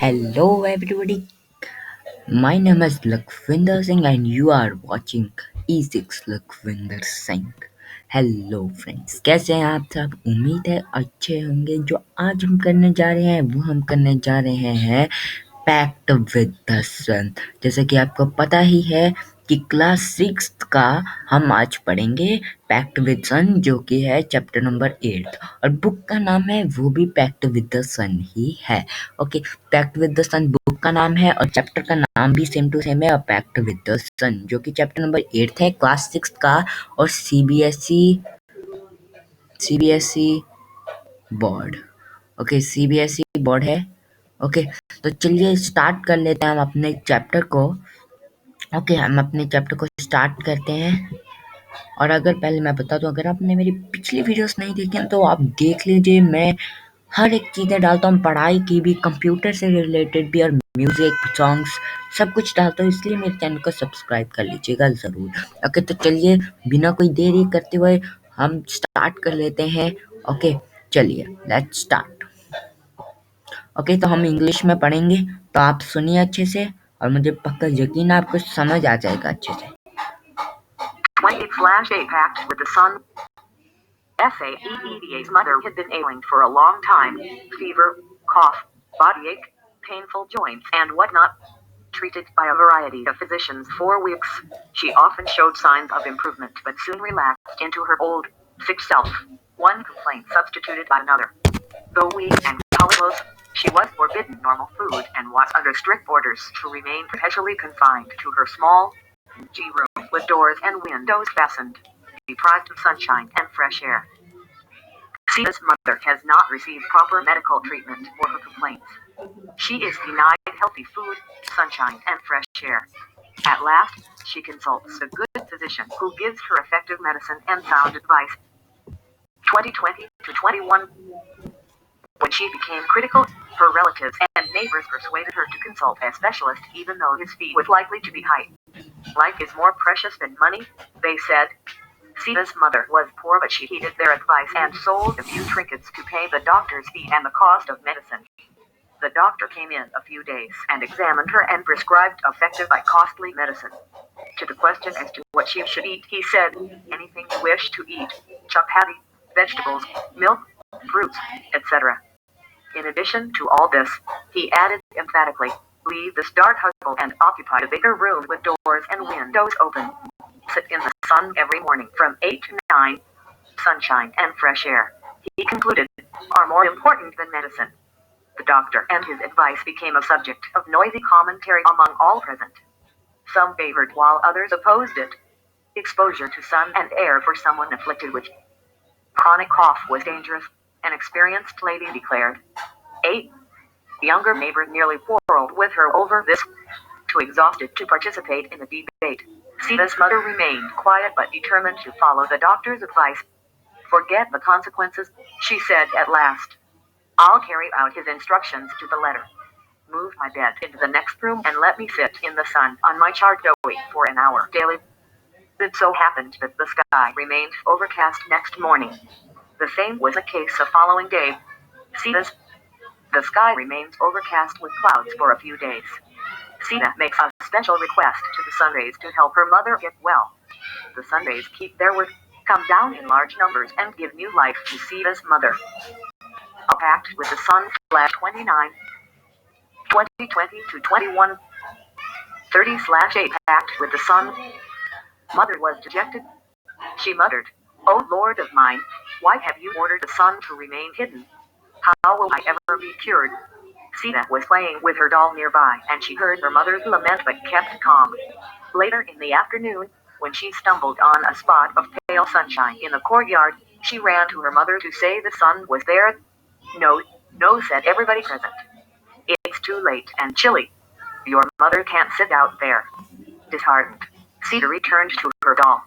Hello everybody, my name is Lakhvinder Singh and you are watching E6 Lakhvinder Singh. Hello friends, कैसे हैं आप सब? उम्मीद है अच्छे होंगे। जो आज हम करने जा रहे हैं वो हम करने जा रहे हैं पैक्ट विद द सन। जैसे कि आपको पता ही है कि क्लास 6 का हम आज पढ़ेंगे पैक्ट विद सन, जो कि है चैप्टर नंबर 8 और बुक का नाम है वो भी पैक्ट विद द सन ही है। Okay, pact with the sun book का नाम है और चैप्टर का नाम भी सेम टू सेम है। और पैक्ट विद द सन जो कि चैप्टर नंबर 8 है क्लास 6 का और CBSE board. Okay, CBSE board है। ओके, तो चलिए स्टार्ट कर लेते हैं हम अपने चैप्टर को। ओके, हम अपने चैप्टर को स्टार्ट करते हैं। और अगर पहले मैं बता दूं, अगर आपने मेरी पिछली वीडियोस नहीं देखी हैं तो आप देख लीजिए। मैं हर एक चीज़ें डालता हूँ, पढ़ाई की भी, कंप्यूटर से रिलेटेड भी और म्यूज़िक सॉन्ग्स सब कुछ डालता हूँ, इसलिए मेरे चैनल को सब्सक्राइब कर लीजिएगा ज़रूर। ओके, तो चलिए बिना कोई देरी करते हुए हम स्टार्ट कर लेते हैं। ओके, चलिए लेट्स स्टार्ट। ओके, तो हम इंग्लिश में पढ़ेंगे, तो आप सुनिए अच्छे से और मुझे पक्का यकीन है आपको समझ आ जाएगा अच्छे से। 20/8 Pact with the Sun. SAEEDA's mother had been ailing for a long time. Fever, cough, body ache, painful joints, and whatnot. Treated by a variety of physicians for weeks, she often showed signs of improvement but soon relapsed into her old, sick self. One complaint substituted by another. Though weak and colorless, she was forbidden normal food and was under strict orders to remain perpetually confined to her small G room with doors and windows fastened, deprived of sunshine and fresh air. Sita's mother has not received proper medical treatment for her complaints. She is denied healthy food, sunshine, and fresh air. At last, she consults a good physician who gives her effective medicine and sound advice. 2020 to 21. When she became critical, her relatives and neighbors persuaded her to consult a specialist even though his fee was likely to be high. Life is more precious than money, they said. Sita's mother was poor, but she heeded their advice and sold a few trinkets to pay the doctor's fee and the cost of medicine. The doctor came in a few days and examined her and prescribed effective but costly medicine. To the question as to what she should eat, he said, anything you wish to eat, chapati, vegetables, milk, fruits, etc. In addition to all this, he added emphatically, leave this dark hovel and occupy a bigger room with doors and windows open. Sit in the sun every morning from 8 to 9. Sunshine and fresh air, he concluded, are more important than medicine. The doctor and his advice became a subject of noisy commentary among all present. Some favored while others opposed it. Exposure to sun and air for someone afflicted with chronic cough was dangerous, an experienced lady declared. 8 younger neighbors nearly quarreled with her over this, too exhausted to participate in the debate. Sita's mother remained quiet but determined to follow the doctor's advice. Forget the consequences, she said at last. I'll carry out his instructions to the letter. Move my bed into the next room and let me sit in the sun on my chardoy for an hour daily. It so happened that the sky remained overcast next morning. The same was the case the following day. The sky remains overcast with clouds for a few days. Sita makes a special request to the sun rays to help her mother get well. The sun rays keep their work, come down in large numbers and give new life to Sita's mother. A pact with the sun, /29, 2020 to 21, 30/8 pact with the sun. Mother was dejected. She muttered, "O Lord of mine, why have you ordered the sun to remain hidden? How will I ever be cured?" Sita was playing with her doll nearby and she heard her mother's lament but kept calm. Later in the afternoon, when she stumbled on a spot of pale sunshine in the courtyard, she ran to her mother to say the sun was there. No, no, said everybody present. It's too late and chilly. Your mother can't sit out there. Disheartened, Sita returned to her doll.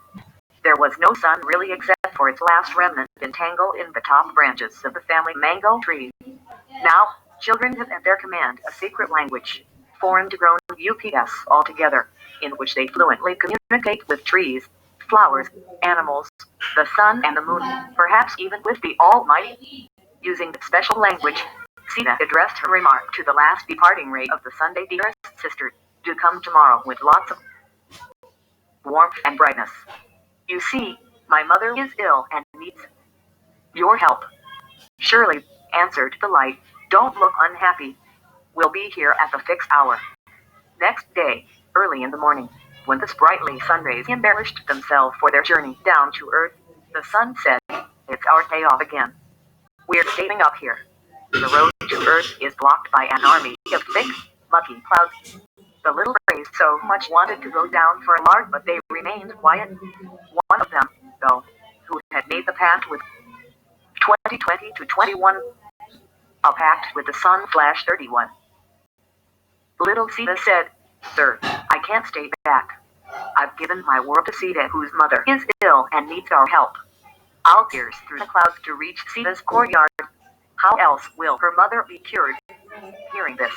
There was no sun really except for its last remnant entangled in the top branches of the family mango tree. Now, children have at their command a secret language, foreign to grown UPS altogether, in which they fluently communicate with trees, flowers, animals, the sun and the moon, perhaps even with the Almighty. Using the special language, Sita addressed her remark to the last departing ray of the Sunday. Dearest sister, do come tomorrow with lots of warmth and brightness. You see, my mother is ill and needs your help. Shirley answered the light. Don't look unhappy. We'll be here at the fixed hour. Next day, early in the morning, when the sprightly sun rays embellished themselves for their journey down to earth, the sun said, it's our day off again. We're staying up here. The road to earth is blocked by an army of thick, mucky clouds. The little rays so much wanted to go down for a lark, but they remained quiet. One of them, though, who had made the pact with 2020 to 21, a pact with the sun flash 31. Little Sita said, Sir, I can't stay back. I've given my word to Sita, whose mother is ill and needs our help. I'll pierce through the clouds to reach Sita's courtyard. How else will her mother be cured? Hearing this,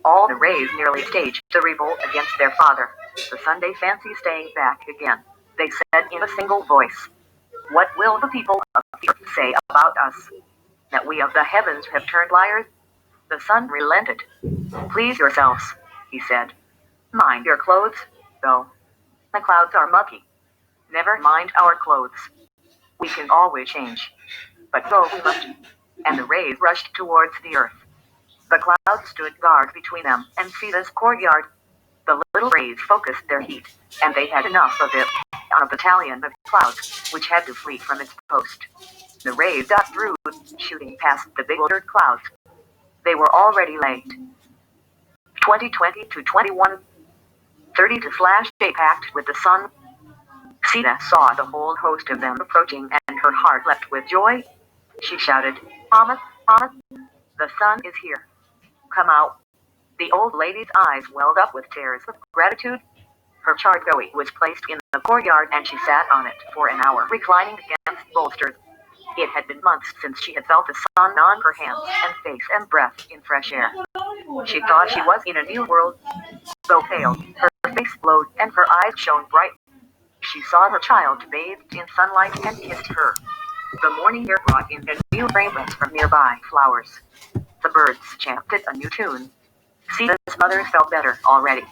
all the rays nearly staged the revolt against their father. The Sunday fancy staying back again. They said in a single voice, what will the people of the earth say about us? That we of the heavens have turned liars? The sun relented. Please yourselves, he said. Mind your clothes, though. The clouds are mucky. Never mind our clothes. We can always change. But go we must. And the rays rushed towards the earth. The clouds stood guard between them and Sita's courtyard. The little rays focused their heat, and they had enough of it on a battalion of clouds, which had to flee from its post. The rays got through, shooting past the bewildered clouds. They were already late. 2020 to 21, 30 to slash a pact with the sun. Sita saw the whole host of them approaching, and her heart leapt with joy. She shouted, Thomas, Thomas, the sun is here. Come out. The old lady's eyes welled up with tears of gratitude. Her charjoy was placed in the courtyard, and she sat on it for an hour, reclining against bolsters. It had been months since she had felt the sun on her hands and face and breath in fresh air. She thought she was in a new world. Though pale, her face glowed and her eyes shone bright. She saw her child bathed in sunlight and kissed her. The morning air brought in a new fragrance from nearby flowers. The birds chanted a new tune. Sita's mother felt better already.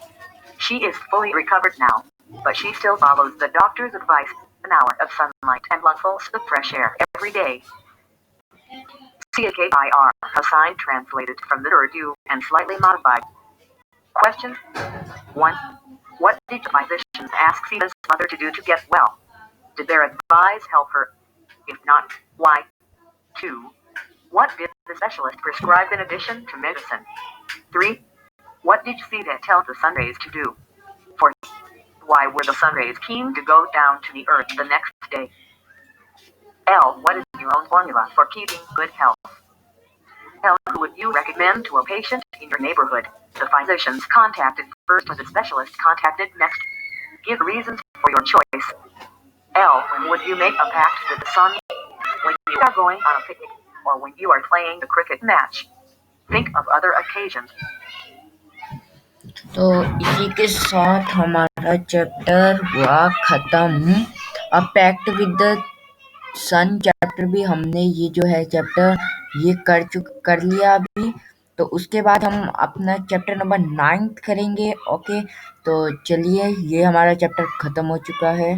She is fully recovered now, but she still follows the doctor's advice, an hour of sunlight and lungfuls of fresh air every day. CAKIR, a sign translated from the Urdu and slightly modified. Question 1. What did the physicians ask Sita's mother to do to get well? Did their advice help her? If not, why? 2. What did the specialist prescribe in addition to medicine? 3. What did Sita tell the sunrays to do? 4. Why were the sunrays keen to go down to the earth the next day? L. What is your own formula for keeping good health? L. Who would you recommend to a patient in your neighborhood? The physicians contacted first or the specialist contacted next. Give reasons for your choice. L. When would you make a pact with the sun? When you are going on a picnic, or when you are playing a cricket match. Think of other occasions. तो इसी के साथ हमारा chapter हुआ खत्म। अब pact with the sun chapter भी हमने ये जो है चैप्टर ये कर लिया अभी। तो उसके बाद हम अपना चैप्टर नंबर 9 करेंगे। ओके, तो चलिए ये हमारा चैप्टर खत्म हो चुका है।